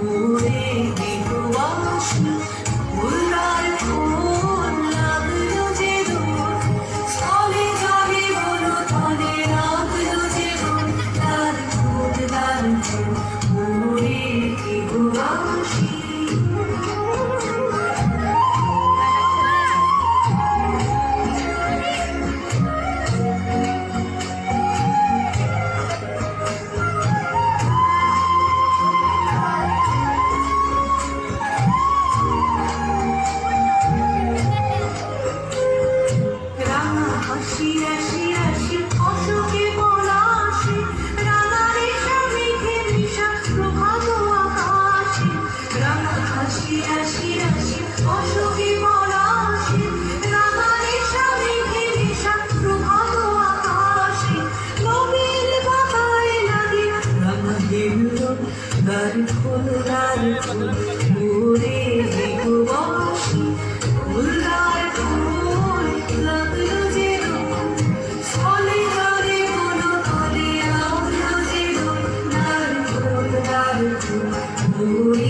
উড়ে দিগবাসী উল্লার ফুল লাগলো যে দূর স্থলে জলে বলো তলে লাগলো যে দূর তার ফুল উড়ে দিগবাসী রাশি রাশি রাশি অশোকে পলাশে রাঙা রেশা মেঘে মিশা প্রভাত আকাশে রাঙা হাসি রাশি রাশি অশোকে পলাশে রাঙা রেশা মেঘে মিশা প্রভাত আকাশে নবীর বাতায় লাগে রাঙা হিন্দু দ্বার খোল দ্বার খোল উড়ে দিগবাসী উল্লার ফুল লাগলো যে দূর স্থলে জলে বলো তলে লাগলো যে দূর দ্বার খোল উড়ে